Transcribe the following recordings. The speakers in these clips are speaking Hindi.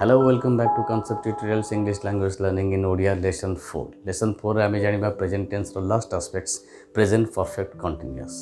Hello, welcome back to Concept Tutorials English Language Learning in Odia Lesson 4. Lesson 4 रे आमे जानिबा present tense रो last aspects present perfect continuous.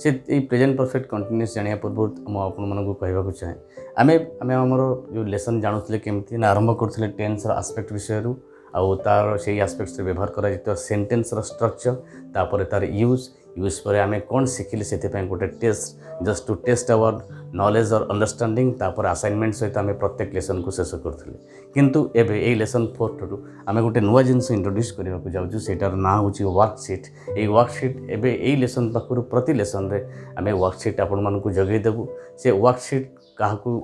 से ए present perfect continuous जानिया पूर्व हम आपन मन को कहबा को चाहे आमे आमे हमरो जो लेसन जानुतले केमती ना आरंभ करथले टेंस रो एस्पेक्ट विषय रु आउ तार से एस्पेक्ट्स रे व्यवहार करा जतो सेंटेंस रो स्ट्रक्चर तापर तार यूज पर आमे कोन सिखिले सेते पय गोटे test just to test our knowledge और अंडरस्टैंडिंग तापर असाइनमेंट सहित आमे प्रत्येक लेसन को शेष करथले किंतु एबे ए लेसन 4 रु आमे गोटे नुवा जिंस इंट्रोड्यूस करिवा को जाउछु सेटार ना होची वर्कशीट ए वर्कशीट एबे ए लेसन पाखरु प्रति लेसन रे आमे वर्कशीट आपन मन को जगै देबु से वर्कशीट काहकु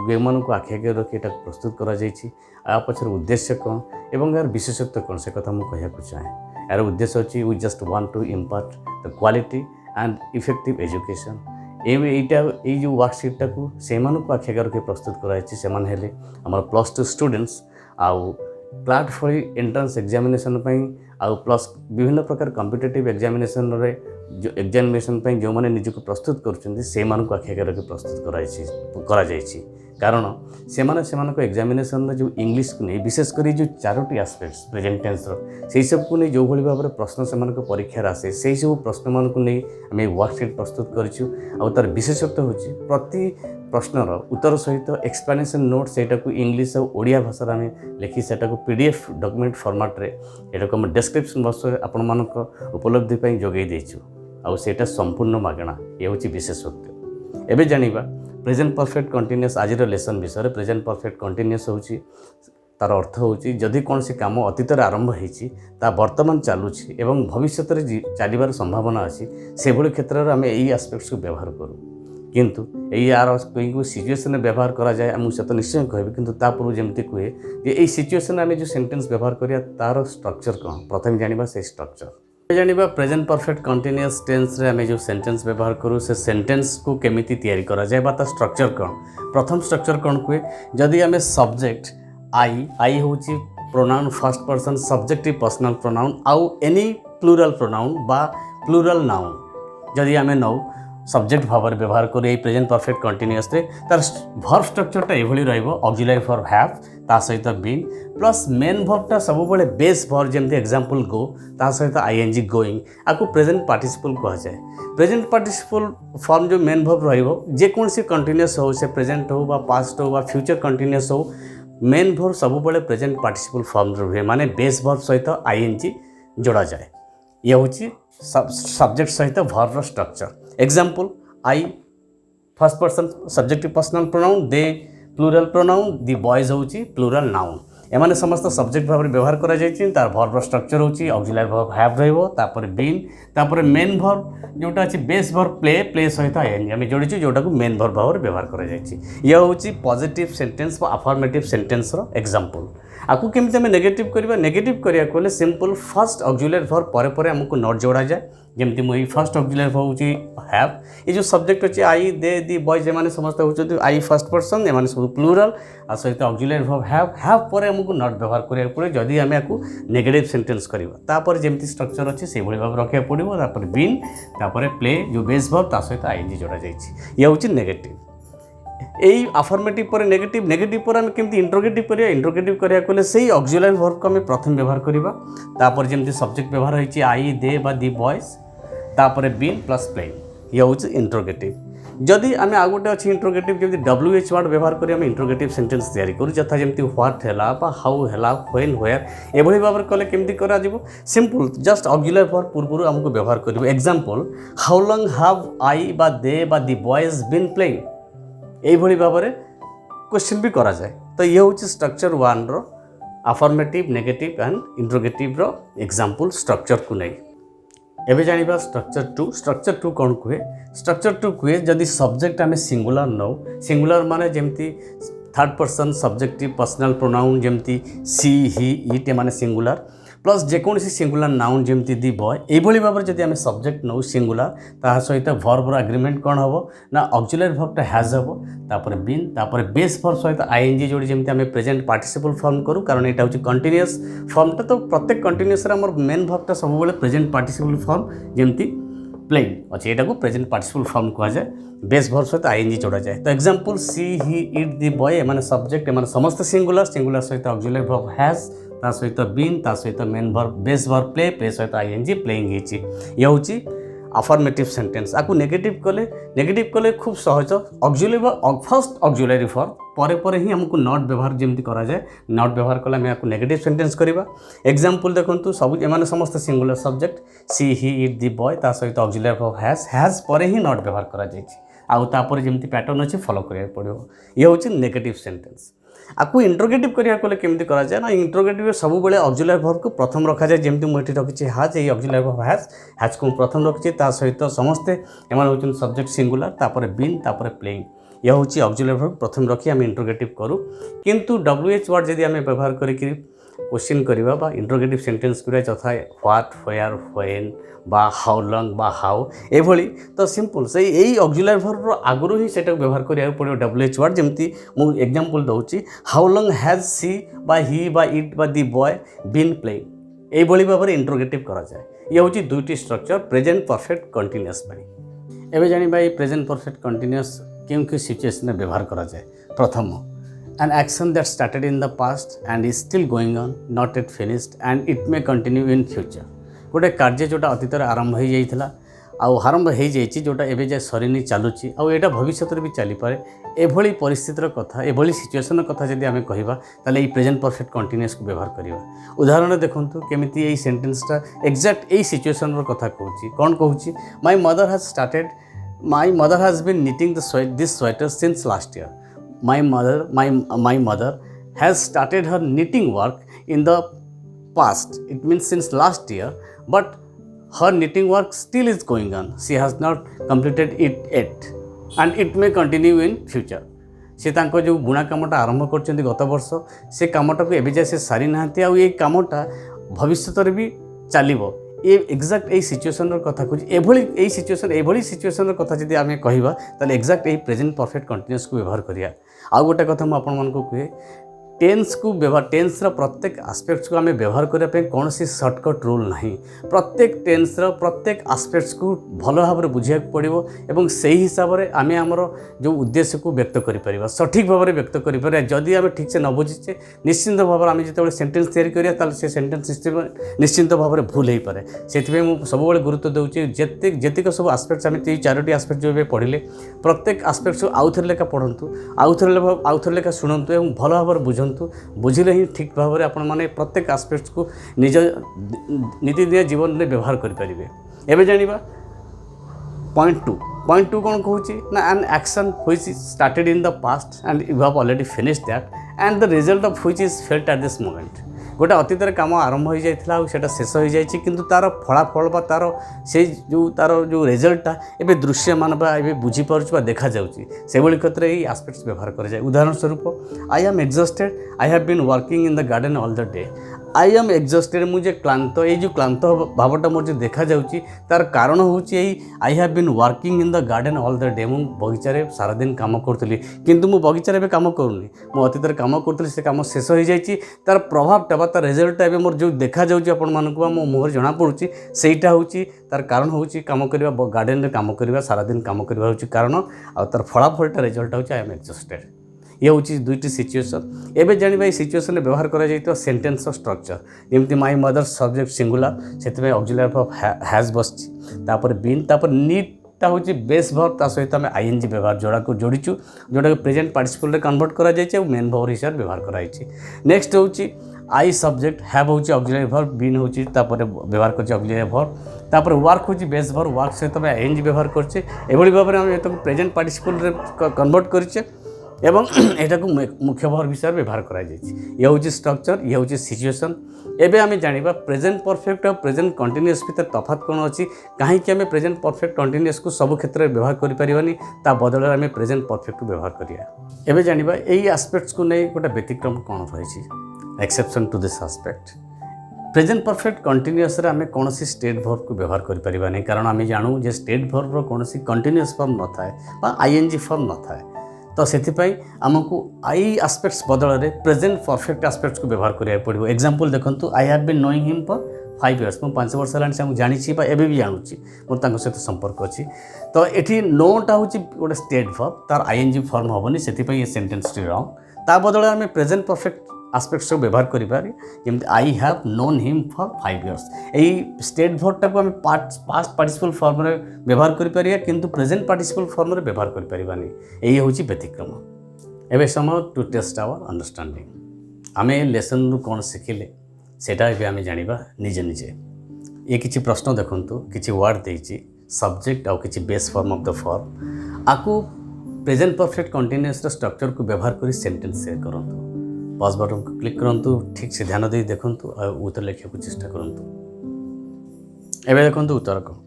गेमन को आखे के रखि एटा प्रस्तुत करा जायछि आ पछर उद्देश्य कोन एवं यार विशेषत्व कोन से कथा मु कहया को चाहे यार उद्देश्य अछि we just want to impart the quality and effective education एटा ए जो वर्कशीट टाकू से को आखे रखि प्रस्तुत करा जायछि से मान हेले हमर +2 स्टूडेंट्स आउ क्लाट फॉर एंट्रेंस एग्जामिनेशन पई आउ प्लस विभिन्न प्रकार कॉम्पिटिटिव एग्जामिनेशन रे जो एग्जामिनेशन पई जो माने निज को प्रस्तुत करछन्ती से को आखे रखि प्रस्तुत करा जायछि कारण से को एग्जामिनेशन रे जो इंग्लिश को नहीं विशेष करी जो चारोटी एस्पेक्ट्स प्रेजेंट टेंस रो से सब को नहीं जो भली भाबरे प्रश्न से को परीक्षा आसे से सब प्रश्न मान को नहीं हमें वर्कशीट प्रस्तुत करिछु आ तार विशेषत्व होछि प्रति प्रश्नर उत्तर सहित एक्सप्लेनेशन नोट सेटा को इंग्लिश और ओडिया भाषा में लिखि सेटा को पीडीएफ डॉक्यूमेंट फॉर्मेट रे एटा को हम डिस्क्रिप्शन बॉक्स रे आपण मानक उपलब्धि पई जोगै देछु आ सेटा संपूर्ण मागणा ये होछि विशेषत्व एबे जानिबा प्रेजेंट परफेक्ट कंटीन्यूअस आज लेसन विषय प्रेजेंट परफेक्ट कंटीन्यूअस होछि तार अर्थ होछि जदि कौन से काम अतीतर आरंभ होइछि ता वर्तमान चालुछि एवं भविष्य रे चलिबार संभावना अछि से भली क्षेत्र रे हमें एई एस्पेक्ट्स को व्यवहार करू किंतु एई आर कोई सिचुएशन में व्यवहार करा जाए हम से तो निश्चय कहबे किंतु ता पूर्व जेमति कहे जे एई सिचुएशन में जो सेंटेंस व्यवहार करिया तार स्ट्रक्चर कोन प्रथम जानिबा से स्ट्रक्चर जानिबा प्रेजेंट परफेक्ट कंटीन्यूअस टेंस रे हमें जो सेंटेंस व्यवहार करू से सेंटेंस को केमिति तैयारी करा जाए बा स्ट्रक्चर कौन प्रथम स्ट्रक्चर कौन कहे जदि हमें सब्जेक्ट आई होची pronoun first person subjective personal pronoun आउ एनी प्लूरल प्रोनाउन बा प्लूरल नाउन जदि हमें नौ सब्जेक्ट भाव में व्यवहार करें प्रेजेंट परफेक्ट कंटीन्यूअस तार वर्ब स्ट्रक्चरटा एभली रहिबो ऑक्सिलरी फॉर हैव ता सहित बीन प्लस मेन वर्बटा सब बळे बेस वर्ब जेमति एग्जांपल गो ता सहित आईएनजी गोइंग आकु प्रेजेंट पार्टिसिपल कहा जाए प्रेजेंट पार्टिसिपल फॉर्म जो मेन वर्ब रहिबो जे कोनसी कंटीन्यूअस हो से प्रेजेंट हो बा पास्ट हो बा फ्यूचर कंटीन्यूअस हो मेन वर्ब सब बळे प्रेजेंट पार्टिसिपल फॉर्म रे माने बेस वर्ब सहित आईएनजी जोड़ा जाए ये होची सब्जेक्ट सहित verb structure example I first person subjective personal pronoun they plural pronoun the boys होची प्लूरल नाउन एमाने समस्त सब्जेक्ट भाव में व्यवहार करा जायछि तार वर्ब स्ट्रक्चर होची ऑक्सिलरी वर्ब हैव रहइबो तापर बीन तापर मेन वर्ब जोटा अछि बेस वर्ब प्ले सहित आईएनजी हम जोड़िछु जोटा को मेन वर्ब भाव में व्यवहार करा जायछि या होची पॉजिटिव सेंटेंस बा अफर्मेटिव सेंटेंस रो एग्जांपल आकु केमिति हम नेगेटिव करिया कोले सिंपल फर्स्ट ऑक्सिलरी वर्ब परे हमको नोट जोड़ा जाए जेमति मु फर्स्ट ऑक्सिलरी वर्ब होची हैव ये जो सब्जेक्ट अछि आई दे दि बॉयज एमाने समस्त होचि आई फर्स्ट पर्सन एमाने सब प्लूरल आ सहित ऑक्सिलरी वर्ब हैव परे हमको नोट व्यवहार करिया पड़े जदि हम आकु नेगेटिव सेंटेंस करिवा तापर जेमति स्ट्रक्चर अछि से भली भाव रखिया पड़िबो तापर बीन तापर प्ले जो बेस वर्ब ता सहित आईएनजी जोड़ा जायछि ये होची नेगेटिव एई अफर्मेटिव पर नेगेटिव पर हम केमति इंट्रोगेटिव करिया कोले सेही ऑक्सिलरी वर्ब को हम प्रथम व्यवहार करिबा तापर जेमति सब्जेक्ट व्यवहार होइछि आई दे बा दि बॉयज तापर बीन प्लस प्ले ये होछि इंट्रोगेटिव जदि आमे आ गोटे अछि इंट्रोगेटिव जेमति डब्ल्यूएच वर्ड व्यवहार करि हम इंट्रोगेटिव सेंटेंस तैयारी करू जथा जेमति व्हाट हैला बा हाउ हैला व्हेन वेयर एभली भाबर कले केमति करा जिवो सिंपल जस्ट ऑक्सिलरी वर्ब पूर्वरु हमको व्यवहार करिबो example how long have I बा दे बा दि बॉयज बीन प्लेइंग एई भली भाव में क्वेश्चन भी करा जाए तो ये हूँ स्ट्रक्चर 1 रो अफर्मेटिव नेगेटिव एंड इंट्रोगेटिव रो एग्जांपल स्ट्रक्चर को नहीं एबे जानिबा स्ट्रक्चर 2 कौन कहे स्ट्रक्चर 2 कहे जदि सब्जेक्ट आम सिंगुलर नौ सिंगुलर माने जेमती third person subjective personal pronoun जेमती सी ही इट माने सिंगुलर प्लस जेकोसी सिंगुलर नाउन जेमती दि बॉय एभली भाव जदि आम सब्जेक्ट नौ सिंगुलर ता सहित वर्ब रो एग्रीमेंट कौन हम ना ऑक्सिलरी वर्बटा हैज हम तापर बीन तापर बेस वर्ब सहित आईएनजी जोड़ी जेमती आम प्रेजेंट पार्टिसिपल फॉर्म करू कारण एटा होची कंटीन्यूअस फॉर्मटा तो प्रत्येक कंटीन्यूअस रे हमर मेन वर्बटा सब बेले प्रेजेंट पार्टिसिपल फॉर्म जेमती ପ୍ଲେଇଂ ଅଛି ଏଟାକୁ ପ୍ରେଜେଣ୍ଟ ପାର୍ଟିସିପଲ୍ ଫର୍ମ କୁହାଯାଏ ବେସ୍ ଭର୍ବ ସହିତ ଆଇଏନଜି ଯୋଡ଼ା ଯାଏ ତ ଏକ୍ଜାମ୍ପଲ୍ ସି ହି ଇଟ୍ ଦି ବୟ ଏମାନେ ସବଜେକ୍ଟ ଏମାନେ ସମସ୍ତେ ସିଙ୍ଗୁଲାର ସହିତ ଅକ୍ସିଲାରୀ ଭର୍ବ ହ୍ୟାଜ୍ ତା ସହିତ ବିନ୍ ତା ସହିତ ମେନ୍ ଭର୍ବ ବେସ୍ ଭର୍ବ ପ୍ଲେ ସହିତ ଆଇଏନଜି ପ୍ଲେଇଂ ହେଇଛି ଇଏ ହେଉଛି affirmative sentence आपको नेगेटिव कले खूब सहज ऑक्सिलरी फर्स्ट ऑक्सिलरी फॉर्म परे ही हमको नॉट व्यवहार जमी करा जाए नॉट व्यवहार कले आम आपको नेगेटिव सेंटेंस करवा एग्जांपल देखंतु सब एमाने समस्त singular subject she he it the boy ता सहित ऑक्सिलरी फॉर्म हैज परे ही नॉट व्यवहार करा जायछि आउ तापर जमी पैटर्न अच्छे फॉलो करिया पड़ो ये हूँ नेगेटिव सेंटेंस आपको इंट्रोगेटिव करिया कले केमती करा जाए ना इंट्रोगेटिव सब बेले ऑक्सिलरी वर्ब को प्रथम रखा जाए जमी मुझे रखी हाज ये ऑक्सिलरी वर्ब हैज को प्रथम रखी सहित समस्ते एमान होचन सब्जेक्ट सिंगुलर तापर बीन तापर प्लेइंग यह हूँ ऑक्सिलरी वर्ब प्रथम रखी आम इंट्रोगेटिव करूँ किंतु WH वर्ड जदि आम व्यवहार करके क्वेश्चन करवा बा इंट्रोगेटिव सेंटेंस करिया यथा व्हाट व्हेयर व्हेन बा हाउ लंग बा हाउ एभली तो सिंपल से यही ऑक्सिलरी वर्ब आगुरी ही सेटा व्यवहार करिया पड़ो WH वर्ड जमती मु example दउची how lung has C बा ही बा इट बा दी बॉय बीन प्लेइंग एभली भाव इंट्रोगेटिव करा जाए ये हूँ दुईटी स्ट्रक्चर प्रेजेंट परफेक्ट कंटीन्यूअस एवं जानिबा ये प्रेजेंट परफेक्ट कंटीन्यूअस क्यों सिचुएशन में व्यवहार करा जाए प्रथम an action that started in the past and is still going on not yet finished and it may continue in future गोटे कार्य जोटा अतीत आरंभ हो जाइथिला आरंभ हो जाइए जोटा एवं जाए सरीनी चलुची आईटा भविष्य भी चली पारे एभली परिस्थितिर कथा एभली सिचुएसन कथा जदि आम कहवा ताले ये प्रेजेंट परफेक्ट कंटीन्यूअस को व्यवहार करवा उदाहरण देखंतु केमिति ये सेंटेंसटा एक्जाक्ट यही सिचुएसन कथा कहूँ कौन कहूँ my mother has been knitting this sweater since last year my mother has started her knitting work in the past. It means since last year, but her knitting work still is going on. She has not completed it yet, and it may continue in future. से तांको जो बुणा कामटा आरंभ करछन्ती गत वर्ष से कामटा को एबे जाय से सारी नाहंती आ ये कामटा भविष्य भी चलिबो ये एक्जाक्ट यही सिचुएसन कथा कहूँ एभली सिचुएसन कथा जब आम कहवा ताले एक्जाक्ट यही प्रेजेंट परफेक्ट कंटीन्यूअस को व्यवहार करिया आउ गोटे कथा मुझे आपण मानक कहे टेन्स को व्यवहार टेन्सर प्रत्येक आस्पेक्ट्स को आम व्यवहार करने कौन सी सर्टकट रूल ना प्रत्येक टेन्सर प्रत्येक आस्पेक्ट्स को भल भाव में बुझा पड़ो और से ही हिसाब से आम आमर जो उद्देश्य को व्यक्त कर सठिक भाव में व्यक्त कर जदि आम ठीक से न बुझीचे निश्चिंत भाव में आम जो सेंटेंस तैयारी करा से सेंटेंस निश्चिंत भाव में भूल हो पाए से सब गुरुत्व दूसरी जेतिक सब आस्पेक्ट्स आम चारोटी आस्पेक्ट जो पढ़ले प्रत्येक आस्पेक्ट्स को आउ थे लेखा पढ़ु आउ थे लेखा शुणु और भल भाव में बुझ बुझिले ही ठीक भाव में आपण मैंने प्रत्येक आस्पेक्ट्स को निज नीतिदिनिया जीवन में व्यवहार करेंगे एवं जाना पॉइंट टू कौन कहूँ ना an action which is started in the past and you have already finished that and the result of which is felt at this moment गोटे अतीत कम आरंभ हो जाता है शेष हो जाए कि तार फलाफल तार से जो रिजल्टा ए दृश्यमान ए बुझीपार देखा से भाई क्षेत्र में ये आस्पेक्ट्स व्यवहार कराए उदाहरण स्वरूप I am exhausted I have been working in the garden all the day I am exhausted मुझे क्लांत ये जो क्लांत भावटा मोर जो देखा जाऊँगी तार कारण हूँ I have been working in the garden all the day मुझे बगीचार सारा दिन कम करी किंतु मो बगीचार एवं कम करूनी मो अतीत कम करी से कम शेष हो जाए तार प्रभावटा तार रिजल्ट एवं मोर जो देखा जाऊँगी आपण मानक मो मुहर जना पड़ी सेटा हूँ तार कारण हूँ कम करवा गार्डन में कम करवा सारा दिन कम करवा हूँ कारण आ तार फलाफलटा रिजल्ट हूँ आई एम एक्जॉस्टेड ये हूँ दुईटी सिचुएसन एवं जाना सिचुएसन व्यवहार कर सेंटेंस स्ट्रक्चर जमी माय मदर सब्जेक्ट सिंगुलर से ऑक्सिलरी वर्ब हैज बसपर बीन तापर नीटा हूँ बेस वर्ब ता सहित आम आईएनजी व्यवहार जोड़ा को जोड़ीचु जोड़ा को प्रेजेंट पार्टिसिपल रे कन्वर्ट करा मेन वर्ब हिसाब से व्यवहार कराई नेक्स्ट हूँ आई सब्जेक्ट हैव हूँ ऑक्सिलरी वर्ब बीन हूँ व्यवहार कर ऑक्सिलरी वर्ब तापर वर्क हूँ बेस वर्ब वर्क सहित आम आईएनजी व्यवहार करछे एभली भाव में आम प्रेजेंट पार्टिसिपल रे कन्वर्ट करिछे एवं एटा को मुख्य भाव विषय व्यवहार कर हूँ स्ट्रक्चर ये हूँ सिचुएसन एवं आम जाना प्रेजेंट परफेक्ट और प्रेजेंट कंटीन्यूअस भितर तफात कौन अच्छी कहीं आम प्रेजेंट परफेक्ट कंटीन्यूअस को सब क्षेत्र में व्यवहार करें ता बदल आम प्रेजेंट परफेक्ट को व्यवहार करिया एवं जाना यही आस्पेक्ट्स को नहीं गोटे व्यतिक्रम कौन रही exception to this aspect present perfect continuous आम कौन स्टेट वर्ब को व्यवहार करें कारण आम जानू जे स्टेट वर्ब कौन कंटीन्यूअस फॉर्म न था आईएनजी फॉर्म न था तो से आमको आई आस्पेक्ट्स बदल में प्रेजेंट परफेक्ट आस्पेक्ट्स को व्यवहार करा पड़ो एग्जांपल देखंतु I have been knowing him for 5 years ମୁଁ 5 ବର୍ଷ ହେଲାଣି ସେ ଜାଣିଛି ବା ଏବେ ବି ଜାଣୁଛି ମୋର ତାଙ୍କ ସହିତ ସମ୍ପର୍କ ଅଛି ତ ଏଠି ନୋଟା ହେଉଛି ଗୋଟେ ଷ୍ଟେଟ୍ ଭର୍ବ ତାର ଆଇଏନଜି ଫର୍ମ ହେବନି ସେଥିପାଇଁ ଏ ସେଣ୍ଟେନ୍ସଟି ରଙ୍ଗ ତା ବଦଳରେ ଆମେ ପ୍ରେଜେଣ୍ଟ ପରଫେକ୍ଟ ଆସ୍ପେକ୍ଟସକୁ ବ୍ୟବହାର କରିପାରି ଯେମିତି I have known him for 5 years ଏଇ ଷ୍ଟେଟ୍ ଭର୍ବଟାକୁ ଆମେ ପାଷ୍ଟ ପାର୍ଟିସିପଲ୍ ଫର୍ମରେ ବ୍ୟବହାର କରିପାରିବା କିନ୍ତୁ ପ୍ରେଜେଣ୍ଟ ପାର୍ଟିସିପଲ୍ ଫର୍ମରେ ବ୍ୟବହାର କରିପାରିବାନି ଏଇ ହେଉଛି ବ୍ୟତିକ୍ରମ ଏବେ ସମୟ ଟୁ ଟେଷ୍ଟ ଆୱାର ଅଣ୍ଡରଷ୍ଟାଣ୍ଡିଂ ଆମେ ଲେସନ୍ରୁ କ'ଣ ଶିଖିଲେ ସେଇଟା ଏବେ ଆମେ ଜାଣିବା ନିଜେ ନିଜେ ये किसी प्रश्न देखु किसी वर्ड देती सब्जेक्ट आउ किसी base form of the form आपको प्रेजेंट परफेक्ट कंटिन्यूअस स्ट्रक्चर को व्यवहार कर सेंटेंस शेयर करूँ पॉज बटन को क्लिक करूँ ठीक से ध्यान दे देखूँ और उत्तर लिखा चेष्टा करूँ एवं देखो उत्तर कौन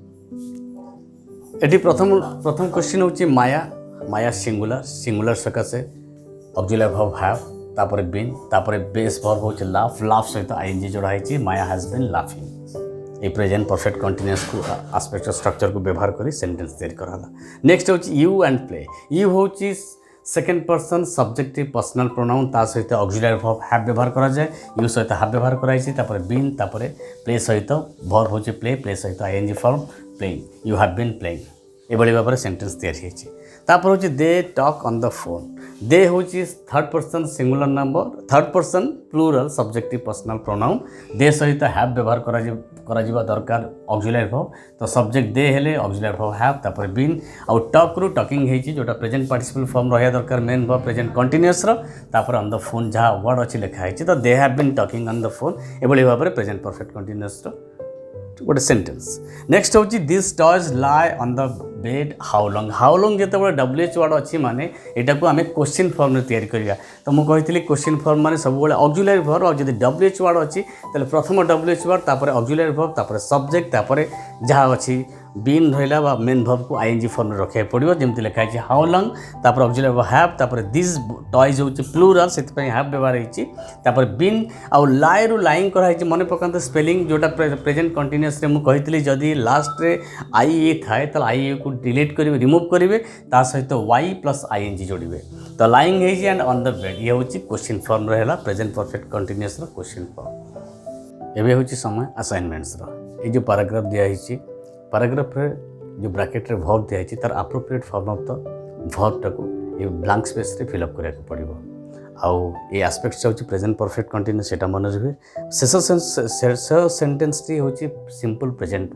ये प्रथम क्वेश्चन हूँ माया माया सिंगुलर सकाशे ऑक्सिलरी वर्ब हैव तापर बीन तापर बेस वर्ब हूँ लाफ लाफ सहित आईएनजी जोड़ा है माया हैज बीन लाफिंग ये प्रेजेंट परफेक्ट कंटिन्यूअस को आस्पेक्ट स्ट्रक्चर को व्यवहार करी सेंटेंस तैयारी कराला नेक्स्ट हूँ यू एंड प्ले यू हूँ second person subjective personal pronoun ता सहित ऑक्सिलरी वर्ब हैव व्यवहार करा जाए यू सहित हैव व्यवहार कराई तापर बीन तापर प्ले सहित वर्ब हूँ प्ले सहित ING form playing you have been playing एभली भाव में सेंटेंस तैयारी होती तापर हूँ they talk on the phone they हूँ third person singular number third person plural subjective personal pronoun they सहित हैव व्यवहार करा दरकार ऑक्सिलरी वर्ब तो सब्जेक्ट दे हेले ऑक्सिलरी वर्ब हैव तापर बीन आउ टॉक रु टॉकिंग होती जोटा प्रेजेंट पार्टिसिपल फॉर्म रहा दरकार मेन वर्ब प्रेजेंट कंटिन्यूअस तापर ऑन द फोन जहाँ वर्ड अच्छी लिखा है तो they have been talking on the phone एभली भाव में प्रेजेंट परफेक्ट कंटिन्यूअस गोटे सेंटेंस नेक्स्ट हूँ this toys lie on the bed how long जिते WH वर्ड अच्छी माने यहाँ को आम क्वेश्चन फॉर्म में तैयारी करिया तो मुझे कही क्वेश्चन फॉर्म माने सब ऑक्सिलरी वर्ब और जब WH वर्ड अच्छी तो प्रथम WH वर्ड तापर ऑक्सिलरी वर्ब तापर सब्जेक्ट तापर जहाँ अच्छी बीन रहा बा मेन वर्ब को आईएनजी फॉर्म में रखा पड़ो जमी लिखाई हाउ लॉन्ग तापर ऑक्सिलरी वर्ब हैव तापर दिस टॉयज हूँ प्लूरल से हैव व्यवहार होती तापर बीन आउ लाई रु लाइंग कराई मन पकाते स्पेलिंग जोटा प्रेजेंट कंटिन्यूअस मुझे कही जदि लास्ट रे आई ए थाए तो आई ए को डिलीट करेंगे रिमूव करेंगे ता सहित वाई प्लस आईएनजी जोड़े तो lying and on the bed ये हूँ क्वेश्चन फॉर्म रहा present perfect continuous question form एवं हूँ समय असाइनमेंट्स ये जो पैराग्राफ दिखाई पैराग्राफ रे जो ब्रैकेट रे वर्ब दिखाई तार appropriate form of the verb टाको ये ब्लैंक स्पेस रे फिलअप करा पड़ो आउ ये आस्पेक्ट्स हूँ प्रेजेंट परफेक्ट कंटिन्यूअस सेटा मन रहे शेष सेंटेंस टी हूँ सिंपल प्रेजेंट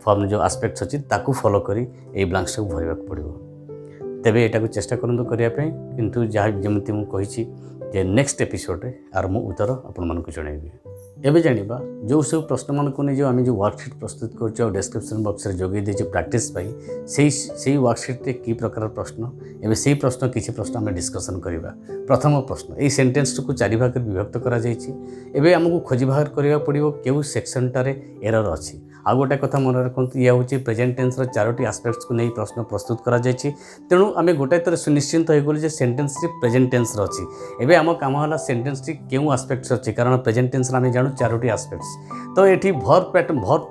फॉर्म जो आस्पेक्ट्स अच्छी ताकू फॉलो करी ये ब्लैंक्स को भरवा पड़ो तेबे यहाँ चेष्टा करूँ करने किंतु जहाँ जमी मुझे जे नेक्स्ट एपिसोड रे आर मु उत्तर आपण मन को जनइबी एबे जानिबा जो सब प्रश्न मन को नहीं जो आम जो वर्कशीट प्रस्तुत कर डिस्क्रिप्शन बॉक्स रे जोगे दे प्रैक्टिस पाई से वर्कशीट रे की प्रकार प्रश्न एबे से प्रश्न किसी प्रश्न आम डिस्कसन करवा प्रथम प्रश्न ये सेंटेंस को चारि भाग विभक्त करा जायछि एबे हमको खोजी बाहर करबा पड़िबो केउ सेक्शनटारे एरर अछि आ गोटे कथा मन रखु ये हूँ प्रेजेंट टेन्स चारोटी आस्पेक्ट्स को नहीं प्रश्न प्रस्तुत करा जायछि तेणु आम गोटे थर सुनिश्चित हो गलु सेंटेंस प्रेजेंट टेन्स अच्छी एबे आम काम है सेंटेंस क्यों आस्पेक्ट्स अच्छी कारण प्रेजेंट टेन्स आम जानू चारोटी आस्पेक्ट्स तो ये भर्व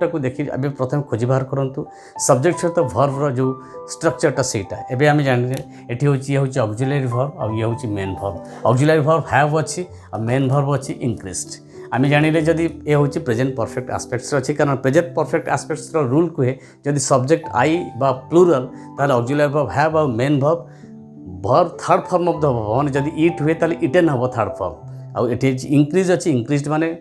टाक देखिए अभी प्रथम खोजी बाहर करूँ सब्जेक्ट सहित भर्वर जो स्ट्रक्चरटा सेटा एबे आम जाने ये हूँ ऑक्सिलरी वर्ब और ये हूँ main verb auxiliary verb have अच्छी और मेन वर्ब अच्छी इंक्रीज्ड आम जानिले जदि ये हूँ प्रेजेंट परफेक्ट आस्पेक्ट्स अच्छी कारण प्रेजेंट परफेक्ट आस्पेक्ट्स रूल कहे जदि सब्जेक्ट आई बा प्लूरल ताल ऑक्सिलरी वर्ब हैव और main verb third form of the verb माने जदि इट हुए ताल इटेन हम थर्ड फॉर्म आउ एटी इंक्रीज अच्छी इंक्रीज्ड माने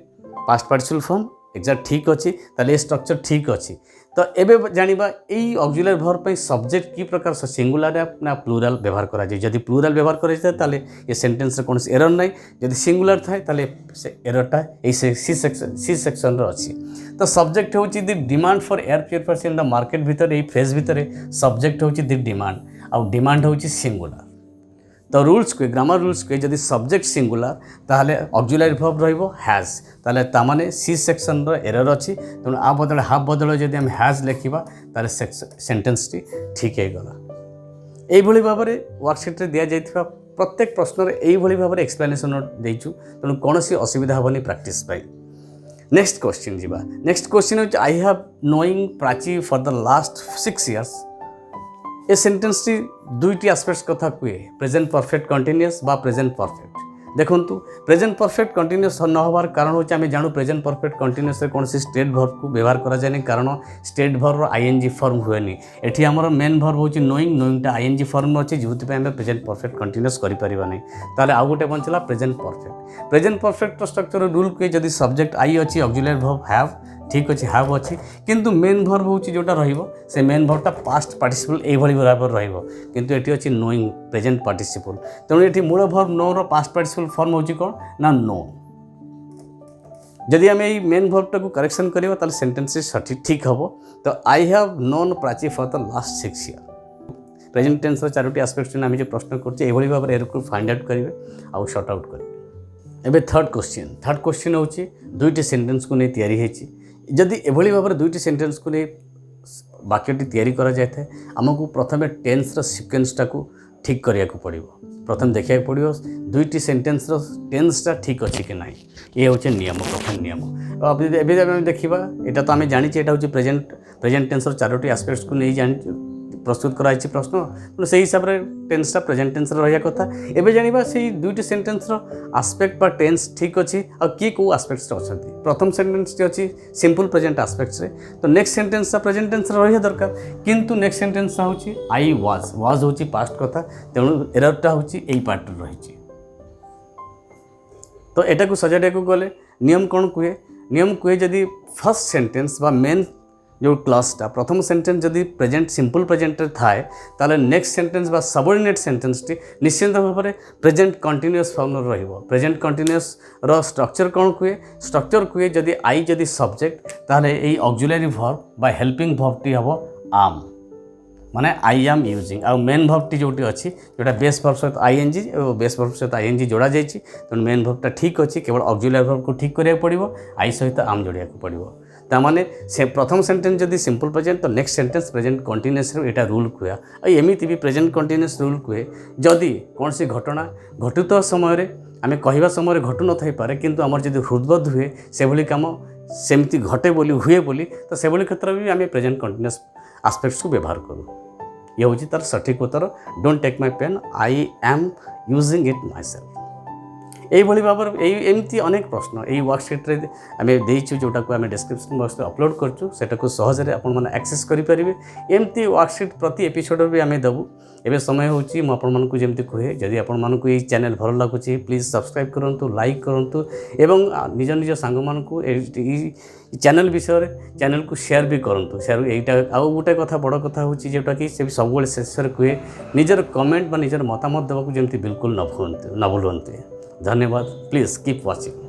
पास्ट पार्टिसिपल फॉर्म एग्जैक्ट ठीक अच्छी ताले स्ट्रक्चर ठीक अच्छी तो एबे जानिबा एई ऑक्सिलरी वर्ब पे सब्जेक्ट की प्रकार सिंगुलर ना प्लूरल व्यवहार करा जाय जदि प्लूरल व्यवहार करा जाय ताले ये सेंटेंस रे कोन एरर नै जदि सिंगुलर थाए ताले से एररटा ए सी सेक्शन रो अछि तो सब्जेक्ट होची the demand for air purifiers in the market भीतर ए फ्रेज भीतर सब्जेक्ट होची द डिमांड आ डिमांड होची सिंगुलर तो रूल्स को ग्रामर रूल्स को जदि सब्जेक्ट सिंगुलर ताहले ऑक्सिलरी वर्ब रहिबो हैज ताहले तामाने सी सेक्शन रो एरर अछि तेणु आ बदले हाफ बदले जदि हम हैज लिखिबा ताहले सेंटेंस टी ठीक हे गला एई भली भाव में वर्कशीट रे दिया जायथिबा प्रत्येक प्रश्न रे एई भली भाव में एक्सप्लेनेशन देइछु तेणु कोनोसी असुविधा हबनी प्रैक्टिस पाई नेक्स्ट क्वेश्चन जीवा नेक्स्ट क्वेश्चन होच I have knowing Prachi for the last 6 years ए सेंटेंस टी दुईटी आस्पेक्ट्स कथा कहे प्रेजेंट परफेक्ट कंटिन्यूअस बा प्रेजेंट परफेक्ट देखु प्रेजेंट परफेक्ट कंटिन्यूअस न होबार कारण होची आम जानू प्रेजेंट परफेक्ट कंटिन्यूअस कौन स्टेट भर्व को व्यवहार करा जाए कारण स्टेट भर्व आईएनजी फॉर्म हुएनी एठी आमर मेन भर्व होची नोइंगटा आईएनजी फॉर्म अच्छी जो प्रेजेंट परफेक्ट कंटिन्यूअस करें नहीं ताले आउ गोटे बंचला प्रेजेंट परफेक्ट स्ट्रक्चर रूल के जदि सब्जेक्ट आई अच्छी ऑक्सिलियरी भर्व हैव ठीक अच्छे हैव अच्छी किंतु मेन भर्व होची जोटा रहिबो से मेन भर्वटा पास्ट पार्टिसिपल एभली बराबर रहिबो किंतु एठी अच्छी नोइंग प्रेजेंट पार्टिसिपल तेणु एठी मूल भर्व नो रो पास्ट पार्टिसिपल फॉर्म होची कोन ना नो जदि आम ये मेन भर्वटा को करेक्शन करिबा ताले सेंटेंस सठिक ठीक हबो तो I have known Prachi for the last 6 year present tense रो चारोटी एस्पेक्ट्स ने आम जो प्रश्न करछे एभली भाबरे एरको फाइंड आउट करिवे आउ शॉर्ट आउट करिवे एबे थर्ड क्वेश्चन होची दुईटी सेंटेंस को नै तयारी हेची जदि एभली भाव में दुईटी सेंटेंस को नहीं वाक्यटी तैयारी करा जाए थे आमको प्रथम टेन्स सिक्वेन्सटा को ठीक करिया को पड़ो प्रथम देखा पड़ो दुईटी सेंटेंस टेन्सटा ठीक अच्छी कि ना ये हूँ नियम प्रथम नियम अब देखा यहाँ तो आम जानी यहाँ हूँ प्रेजेंट टेन्स चारोटी एस्पेक्ट्स को नहीं जानी प्रस्तुत कराई प्रश्न तो से हिसाब से टेन्सटा प्रेजेंट टेन्स रहा कथा एबे जानिबा से दुईटी सेंटेंस आस्पेक्ट बा टेन्स ठीक अच्छी और किए कौ आस्पेक्ट्स अच्छा प्रथम सेंटेंस अच्छी सिंपल प्रेजेंट आस्पेक्ट्स तो नेक्स्ट सेंटेंस प्रेजेंट टेन्स रहा दरकार किंतु नेक्स्ट सेंटेंस हूँ आई वाज हूँ पास्ट कथा तेणु एररटा हूँ यही पार्ट रही तो यहाँ को सजाड़ा को गले नियम कौन कहे जदि फर्स्ट सेंटेंस बा मेन जो क्लासटा प्रथम सेंटेंस जदि प्रेजेंट सिंपल प्रेजेंट थाए ताले नेक्स्ट सेंटेंस बा सबऑर्डिनेट सेंटेंस टी निश्चित भाव में प्रेजेंट कंटिन्यूअस फॉर्म रहिबो प्रेजेंट कंटिन्यूअस रो स्ट्रक्चर कौन कहे जदि आई जदि सब्जेक्ट ताले एई ऑक्सिलियरी वर्ब बा हेल्पिंग वर्ब टी हबो आम माने I am using a main verb टी जोटी अच्छी जोटा बेस वर्ब सहित आईएनजी और बेस वर्ब सहित आईएनजी जोड़ा जाइए तेणु मेन वर्बटा ठीक अच्छी केवल ऑक्सिलियरी वर्ब को ठीक करिया पड़िबो आई सहित आम जोड़िया को पड़िबो तामाने से प्रथम सेंटेंस जदि सिंपल प्रेजेंट तो नेक्स्ट सेंटेंस प्रेजेंट कंटिन्यूअस यहाँ रूल कहे एमती भी प्रेजेंट कंटिन्यूअस रूल कहे जदि कौन सी घटना घटुत समय आम कहवा समय घटु न थई पारे किंतु आमर जदि हृदबोध हुए से भली काम सेमती घटे बोली हुए बोली तो से भली क्षेत्र में भी आम प्रेजेंट कंटिन्यूअस आस्पेक्ट्स को व्यवहार करूँ ये हूँ तार सठिक उत्तर don't take my pen I am using it myself यही भाव एमती अनेक प्रश्न यही वर्कशीट आम देचु जोटा को आम डिस्क्रिप्शन बॉक्स अपलोड करचु सेटा को सहजरे आपण माने एक्सेस करेंगे एमती वर्कशीट प्रति एपिसोड भी आम देवु एवं समय होची मु आपण मानकु जेमती कहे जदि आपण मानकु ये चैनल भल लगुच प्लीज सब्सक्राइब करंतु लाइक करंतु एवं निज निज सांग मानकु चैनल विषय चैनल को शेयर भी करंतु शेयर एटा आउ गोटे कथा बड़ कथा होची जोटा कि से सब शेष कहे निजर कमेंट बा निजर मतामत देवाक जेमती बिल्कुल न भूलते धन्यवाद प्लीज कीप वाचिंग।